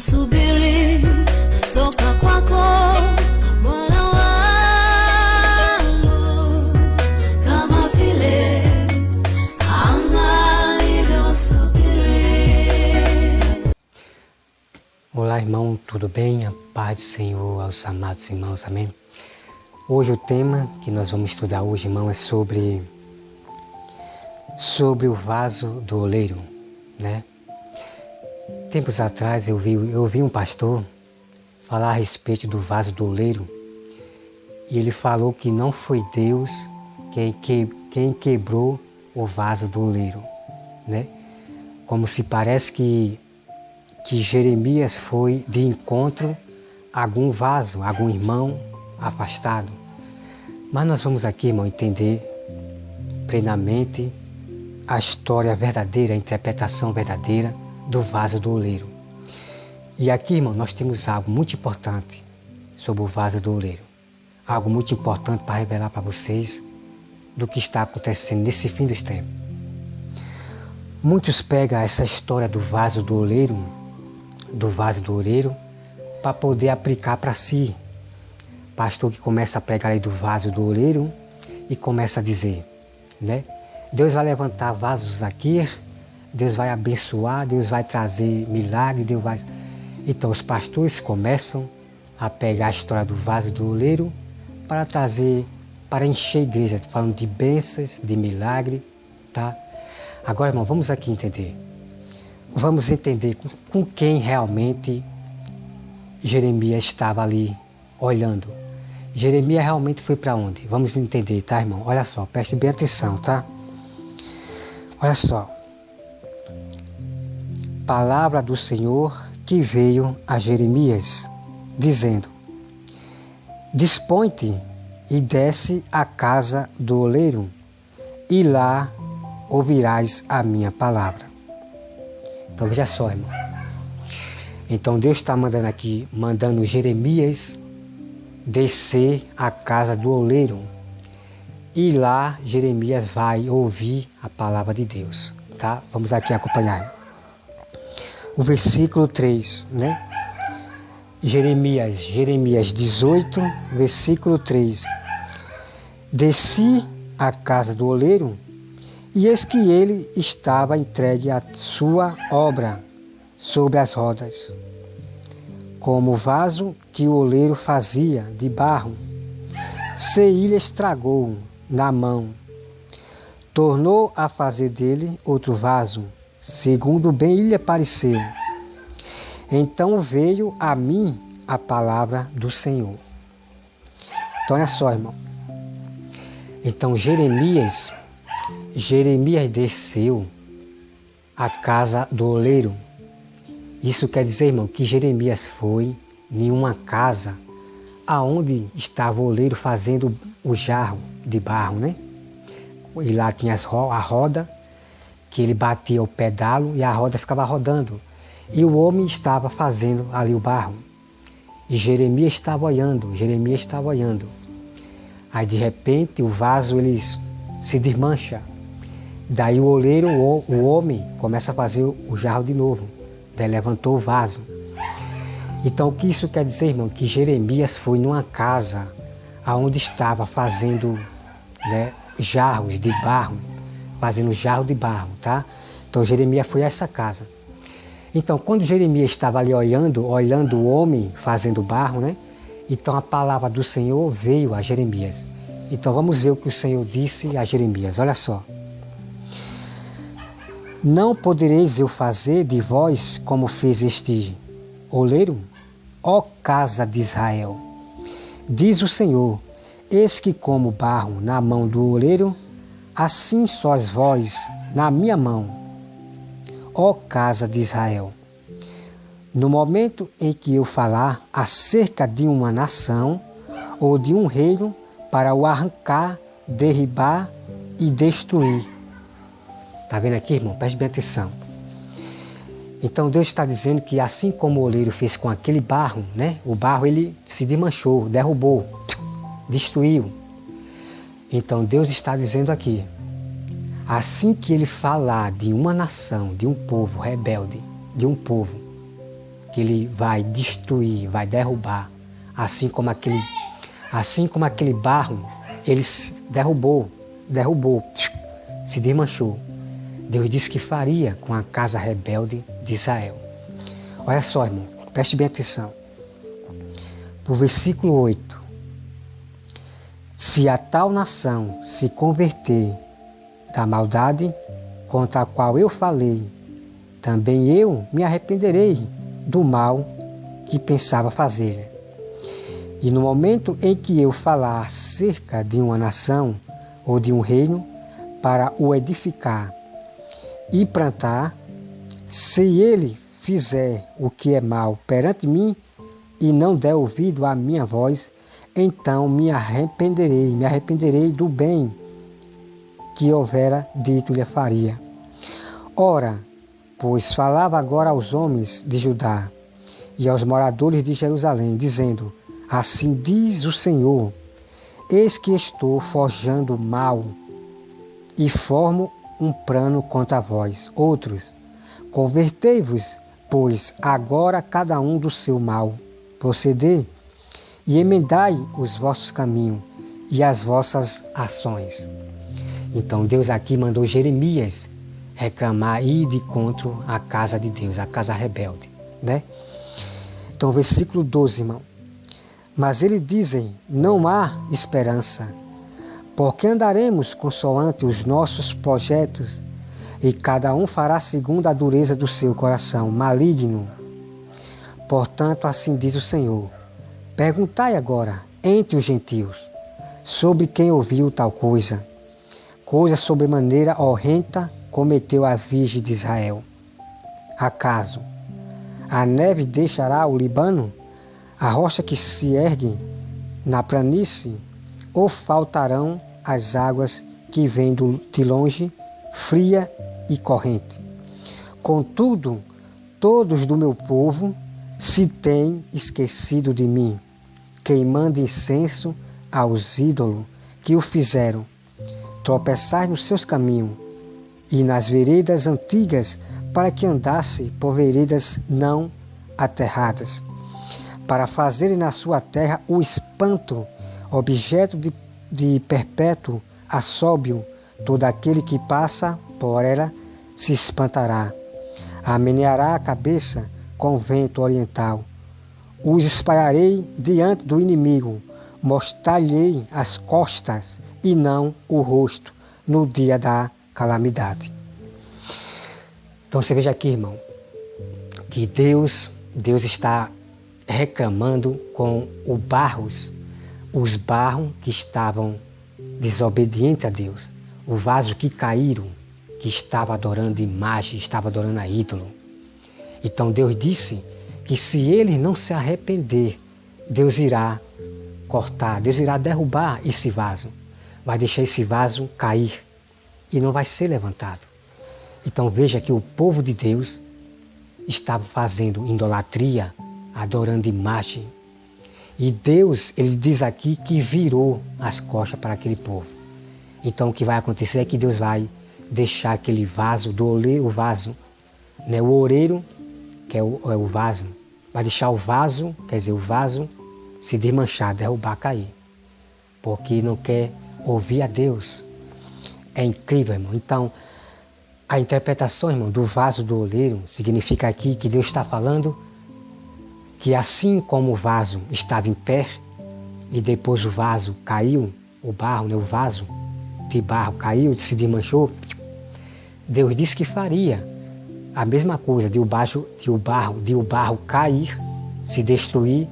nasubiri toka kwako Bwana wangu, kama vile anga lilivyosubiri. Olá, irmão, tudo bem? A paz do Senhor aos amados irmãos, amém? Hoje o tema que nós vamos estudar hoje, irmão, é sobre o vaso do oleiro, né? Tempos atrás eu vi um pastor falar a respeito do vaso do oleiro e ele falou que não foi Deus quem quebrou o vaso do oleiro, né? Como se parece que Jeremias foi de encontro a algum vaso, a algum irmão afastado. Mas nós vamos aqui, irmão, entender plenamente a história verdadeira, a interpretação verdadeira do vaso do oleiro. E aqui, irmão, nós temos algo muito importante sobre o vaso do oleiro. Algo muito importante para revelar para vocês do que está acontecendo nesse fim dos tempos. Muitos pegam essa história do vaso do oleiro, para poder aplicar para si. Pastor que começa a pregar aí do vaso do oleiro e começa a dizer, né? Deus vai levantar vasos aqui, Deus vai abençoar, Deus vai trazer milagre, Deus vai... Então os pastores começam a pegar a história do vaso do oleiro para trazer, para encher a igreja, falando de bênçãos, de milagre, tá? Agora, irmão, vamos aqui entender. Vamos entender com quem realmente Jeremias estava ali olhando. Jeremias realmente foi para onde? Vamos entender, tá, irmão? Olha só, preste bem atenção, tá? Olha só. Palavra do Senhor que veio a Jeremias, dizendo: Dispõe-te e desce à casa do oleiro, e lá ouvirás a minha palavra. Então veja só, irmão. Então Deus está mandando Jeremias descer à casa do oleiro. E lá Jeremias vai ouvir a palavra de Deus. Tá? Vamos aqui acompanhar. O versículo 3, né? Jeremias 18, versículo 3. Desci à casa do oleiro, e eis que ele estava entregue à sua obra sobre as rodas, como o vaso que o oleiro fazia de barro. Se ele estragou na mão, tornou a fazer dele outro vaso, segundo bem lhe pareceu. Então veio a mim a palavra do Senhor. Então olha só, irmão. Então Jeremias desceu à casa do oleiro. Isso quer dizer, irmão, que Jeremias foi em uma casa aonde estava o oleiro fazendo o jarro de barro, né? E lá tinha a roda, que ele batia o pedalo e a roda ficava rodando. E o homem estava fazendo ali o barro. E Jeremias estava olhando. Aí de repente o vaso ele se desmancha. Daí o oleiro, o homem, começa a fazer o jarro de novo. Daí levantou o vaso. Então o que isso quer dizer, irmão? Que Jeremias foi numa casa onde estava fazendo, né, jarros de barro, fazendo jarro de barro, tá? Então Jeremias foi a essa casa. Então quando Jeremias estava ali olhando o homem fazendo barro, né? Então a palavra do Senhor veio a Jeremias. Então vamos ver o que o Senhor disse a Jeremias. Olha só. Não podereis eu fazer de vós como fez este oleiro, ó casa de Israel? Diz o Senhor: eis que como barro na mão do oleiro, assim sois vós na minha mão, ó casa de Israel. No momento em que eu falar acerca de uma nação ou de um reino para o arrancar, derribar e destruir. Está vendo aqui, irmão? Preste bem atenção. Então Deus está dizendo que assim como o oleiro fez com aquele barro, né? O barro ele se desmanchou, derrubou, destruiu. Então Deus está dizendo aqui, assim que ele falar de uma nação, de um povo rebelde, de um povo que ele vai destruir, vai derrubar, assim como aquele barro, ele derrubou, se desmanchou. Deus disse que faria com a casa rebelde de Israel. Olha só, irmão, preste bem atenção. Para o versículo 8. Se a tal nação se converter da maldade contra a qual eu falei, também eu me arrependerei do mal que pensava fazer. E no momento em que eu falar acerca de uma nação ou de um reino para o edificar e plantar, se ele fizer o que é mal perante mim e não der ouvido à minha voz, então me arrependerei do bem que houvera dito lhe faria. Ora, pois falava agora aos homens de Judá e aos moradores de Jerusalém, dizendo: assim diz o Senhor, eis que estou forjando mal e formo um plano contra vós. Outros, convertei-vos, pois agora cada um do seu mal proceder, e emendai os vossos caminhos e as vossas ações. Então Deus aqui mandou Jeremias reclamar e ir de encontro à casa de Deus, a casa rebelde, né? Então versículo 12, irmão. Mas eles dizem, não há esperança, porque andaremos consoante os nossos projetos, e cada um fará segundo a dureza do seu coração, maligno. Portanto, assim diz o Senhor, perguntai agora, entre os gentios, sobre quem ouviu tal coisa sobremaneira horrenda cometeu a Virgem de Israel. Acaso a neve deixará o Líbano, a rocha que se ergue na planície, ou faltarão as águas que vêm de longe, fria e corrente? Contudo, todos do meu povo se têm esquecido de mim, queimando incenso aos ídolos que o fizeram tropeçar nos seus caminhos e nas veredas antigas, para que andasse por veredas não aterradas, para fazerem na sua terra o espanto, objeto de perpétuo assobio. Todo aquele que passa por ela se espantará, meneará a cabeça com o vento oriental. Os espalharei diante do inimigo, mostrar-lhe as costas e não o rosto no dia da calamidade. Então você veja aqui, irmão, que Deus está reclamando com os barros que estavam desobedientes a Deus, o vaso que caíram, que estava adorando imagem, estava adorando a ídolo. Então Deus disse que se ele não se arrepender, Deus irá cortar, Deus irá derrubar esse vaso, vai deixar esse vaso cair e não vai ser levantado. Então veja que o povo de Deus estava fazendo idolatria, adorando imagem. E Deus, ele diz aqui que virou as costas para aquele povo. Então o que vai acontecer é que Deus vai deixar aquele vaso, o vaso, né, o oureiro, que é o vaso, vai deixar o vaso, quer dizer, o vaso se desmanchar, derrubar, cair. Porque não quer ouvir a Deus. É incrível, irmão. Então, a interpretação, irmão, do vaso do oleiro significa aqui que Deus está falando que assim como o vaso estava em pé e depois o vaso caiu, o barro, né, o vaso de barro caiu, se desmanchou, Deus disse que faria a mesma coisa de o barro cair, se destruir.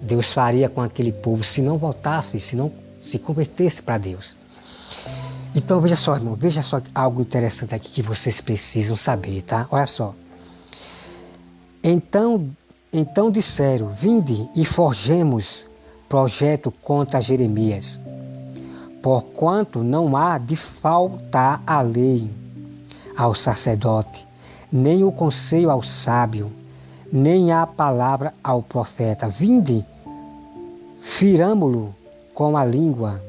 Deus faria com aquele povo se não voltasse, se não se convertesse para Deus. Então veja só, irmão, veja só algo interessante aqui que vocês precisam saber, tá? Olha só. Então disseram, vinde e forjemos projeto contra Jeremias, porquanto não há de faltar a lei ao sacerdote, nem o conselho ao sábio, nem a palavra ao profeta. Vinde, firamo-lo com a língua,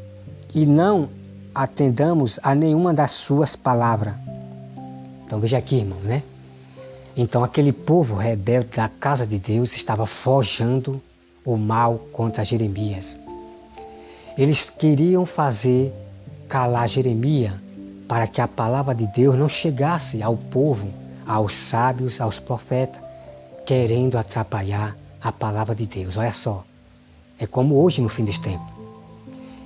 e não atendamos a nenhuma das suas palavras. Então veja aqui, irmão, né? Então aquele povo rebelde da casa de Deus estava forjando o mal contra Jeremias. Eles queriam fazer calar Jeremias para que a palavra de Deus não chegasse ao povo, aos sábios, aos profetas, querendo atrapalhar a palavra de Deus. Olha só, é como hoje no fim dos tempos.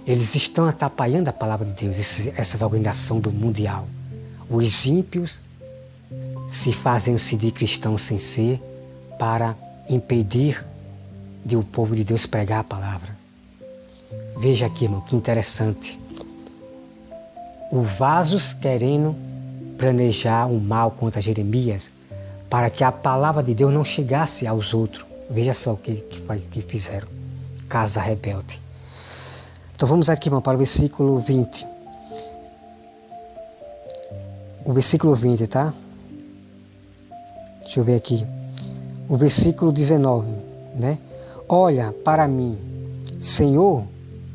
Eles estão atrapalhando a palavra de Deus, essas organizações do mundial. Os ímpios se fazem-se de cristãos sem ser para impedir de o povo de Deus pregar a palavra. Veja aqui, irmão, que interessante. Os vasos querendo planejar um mal contra Jeremias para que a palavra de Deus não chegasse aos outros. Veja só o que fizeram. Casa rebelde. Então vamos aqui, irmão, para o versículo 20. O versículo 20, tá? Deixa eu ver aqui. O versículo 19, né? Olha para mim, Senhor,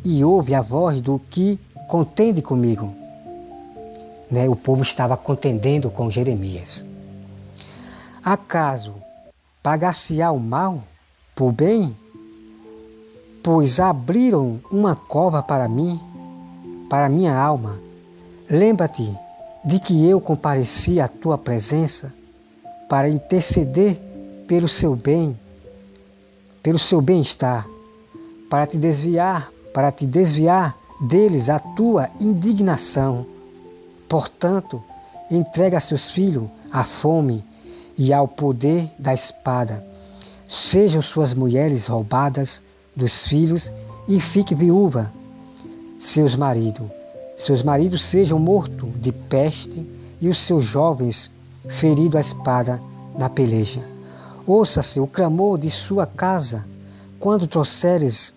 e ouve a voz do que contende comigo. Né? O povo estava contendendo com Jeremias. Acaso pagar-se-á o mal por bem? Pois abriram uma cova para mim, para minha alma. Lembra-te de que eu compareci à tua presença para interceder pelo seu bem, pelo seu bem-estar, para te desviar deles a tua indignação. Portanto, entrega seus filhos à fome e ao poder da espada. Sejam suas mulheres roubadas dos filhos e fique viúva. Seus maridos sejam mortos de peste e os seus jovens feridos à espada na peleja. Ouça-se o clamor de sua casa quando trouxeres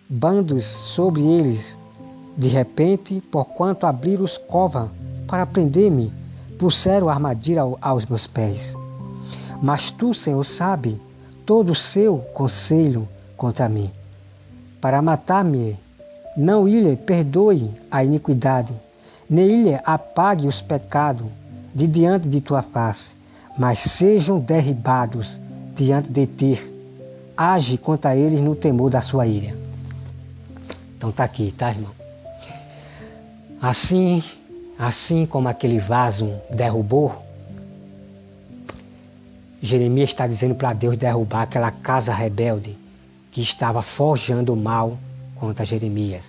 bandos sobre eles. De repente, porquanto abriram-os cova para prender-me, puseram armadilha aos meus pés. Mas tu, Senhor, sabe todo o seu conselho contra mim. Para matar-me, não lhe perdoe a iniquidade, nem lhe apague os pecados de diante de tua face, mas sejam derribados diante de ti. Age contra eles no temor da sua ira. Então tá aqui, tá, irmão? Assim como aquele vaso derrubou, Jeremias está dizendo para Deus derrubar aquela casa rebelde que estava forjando o mal contra Jeremias,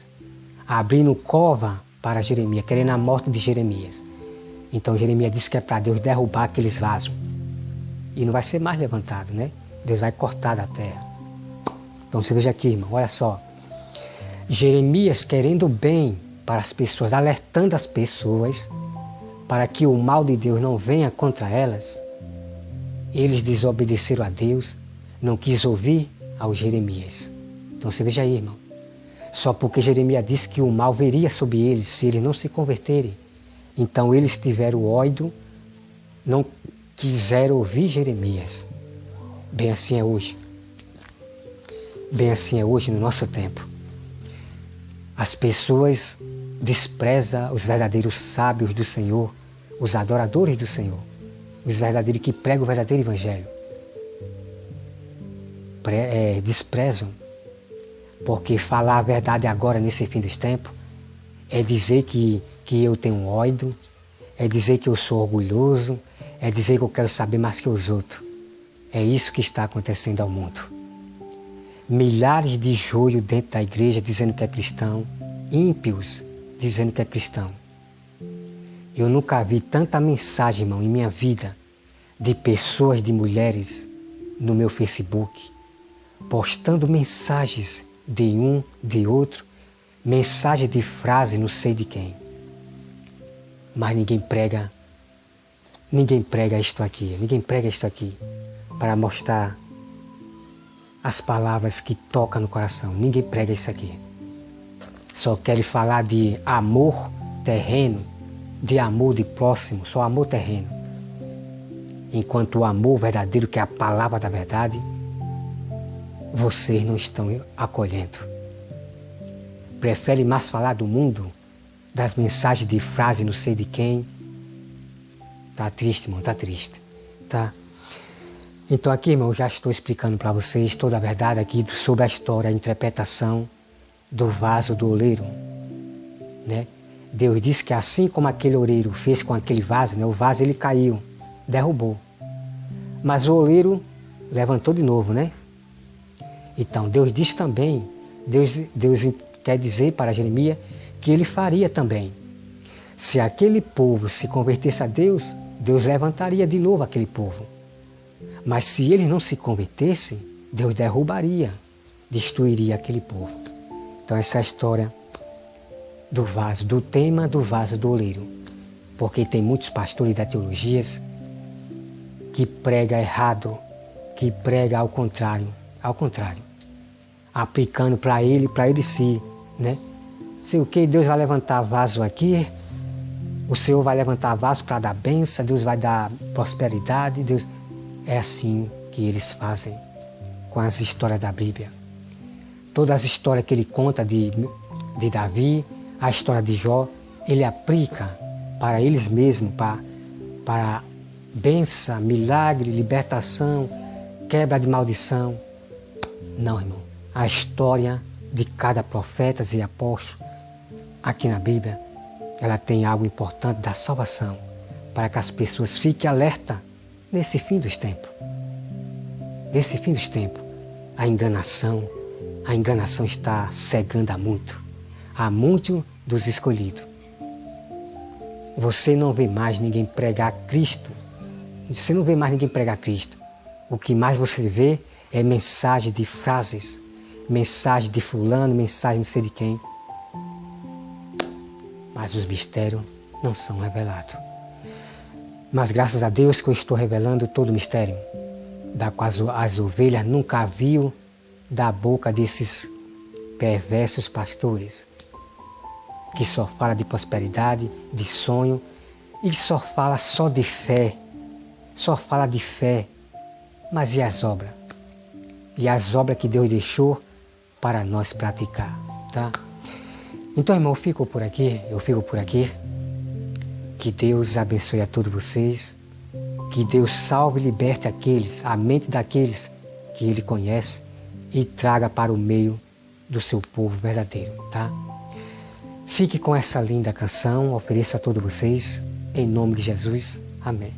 abrindo cova para Jeremias, querendo a morte de Jeremias. Então Jeremias disse que é para Deus derrubar aqueles vasos e não vai ser mais levantado, né? Deus vai cortar da terra. Então você veja aqui, irmão, olha só. Jeremias querendo bem para as pessoas, alertando as pessoas para que o mal de Deus não venha contra elas. Eles desobedeceram a Deus, não quis ouvir ao Jeremias. Então você veja aí, irmão. Só porque Jeremias disse que o mal viria sobre eles se eles não se converterem. Então eles tiveram ódio, não quiseram ouvir Jeremias. Bem assim é hoje. Bem assim é hoje no nosso tempo. As pessoas desprezam os verdadeiros sábios do Senhor, os adoradores do Senhor, os verdadeiros que pregam o verdadeiro evangelho. Desprezam, porque falar a verdade agora nesse fim dos tempos é dizer que eu tenho ódio, é dizer que eu sou orgulhoso, é dizer que eu quero saber mais que os outros. É isso que está acontecendo ao mundo. Milhares de joelhos dentro da igreja dizendo que é cristão, ímpios dizendo que é cristão. Eu nunca vi tanta mensagem, irmão, em minha vida, de pessoas, de mulheres, no meu Facebook, postando mensagens de um, de outro, mensagem de frase não sei de quem. Mas ninguém prega isto aqui para mostrar as palavras que tocam no coração. Ninguém prega isso aqui. Só querem falar de amor terreno, de amor de próximo, só amor terreno. Enquanto o amor verdadeiro, que é a palavra da verdade, vocês não estão acolhendo. Preferem mais falar do mundo, das mensagens de frase não sei de quem. Tá triste, irmão, tá triste. tá? Então aqui, irmão, eu já estou explicando para vocês toda a verdade aqui sobre a história, a interpretação do vaso do oleiro, né? Deus disse que assim como aquele oleiro fez com aquele vaso, né? O vaso ele caiu, derrubou. Mas o oleiro levantou de novo, né? Então Deus disse também, Deus quer dizer para Jeremias que ele faria também. Se aquele povo se convertesse a Deus, Deus levantaria de novo aquele povo. Mas se ele não se convertesse, Deus derrubaria, destruiria aquele povo. Então essa é a história do vaso, do tema do vaso do oleiro. Porque tem muitos pastores da teologia que pregam errado, que pregam ao contrário, aplicando para ele si, né? Se o que Deus vai levantar vaso aqui, o Senhor vai levantar vaso para dar bênção, Deus vai dar prosperidade, Deus... É assim que eles fazem com as histórias da Bíblia. Todas as histórias que ele conta de Davi, a história de Jó, ele aplica para eles mesmos, para bênção, milagre, libertação, quebra de maldição. Não, irmão. A história de cada profeta e apóstolo aqui na Bíblia, ela tem algo importante da salvação, para que as pessoas fiquem alertas nesse fim dos tempos. Nesse fim dos tempos, a enganação está cegando a muitos dos escolhidos. Você não vê mais ninguém pregar Cristo. Você não vê mais ninguém pregar Cristo. O que mais você vê é mensagem de frases, mensagem de fulano, mensagem não sei de quem. Mas os mistérios não são revelados. Mas graças a Deus que eu estou revelando todo o mistério, da qual as ovelhas nunca viu da boca desses perversos pastores, que só fala de prosperidade, de sonho, e só fala de fé, mas e as obras? E as obras que Deus deixou para nós praticar, tá? Então, irmão, eu fico por aqui. Que Deus abençoe a todos vocês. Que Deus salve e liberte a mente daqueles que Ele conhece e traga para o meio do seu povo verdadeiro, tá? Fique com essa linda canção, ofereço a todos vocês, em nome de Jesus. Amém.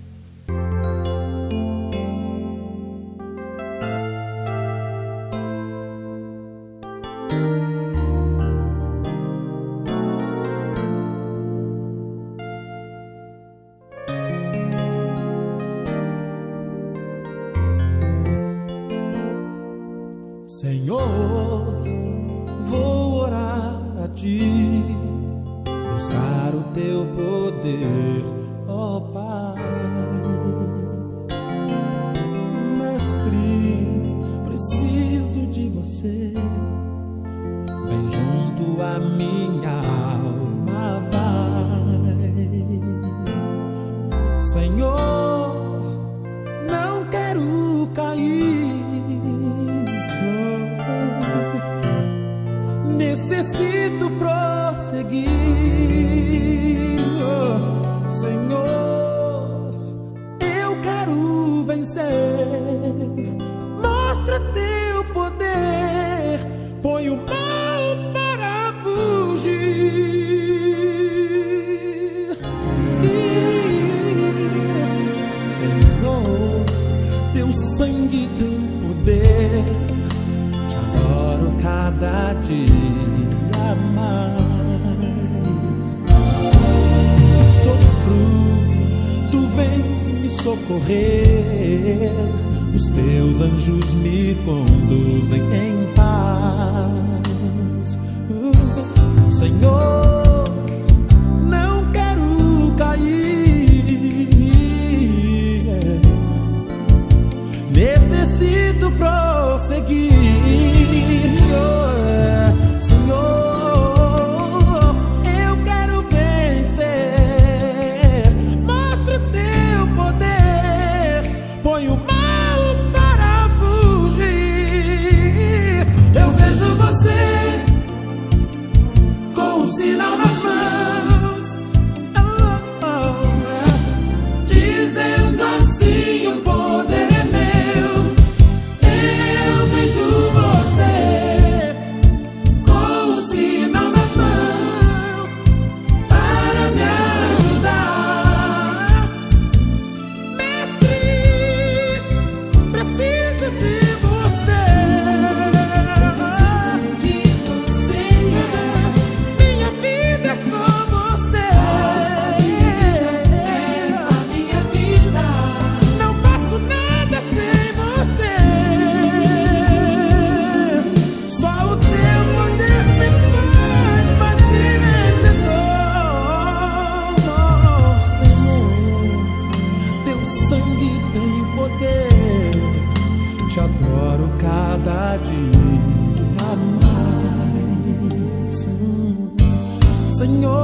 Senhor, vou orar a Ti, buscar o Teu poder, ó Pai. Mestre, preciso de Você, bem junto a minha alma vai. Senhor, não quero cair, necessito prosseguir, oh, Senhor, eu quero vencer. Mostra Teu poder, põe o mal para fugir. Senhor, Teu sangue tem poder, te adoro cada dia mais. Se sofro, Tu vens me socorrer, os Teus anjos me conduzem em paz. Senhor, não quero cair, necessito prosseguir. Sinal te adoro cada dia mais. Senhor,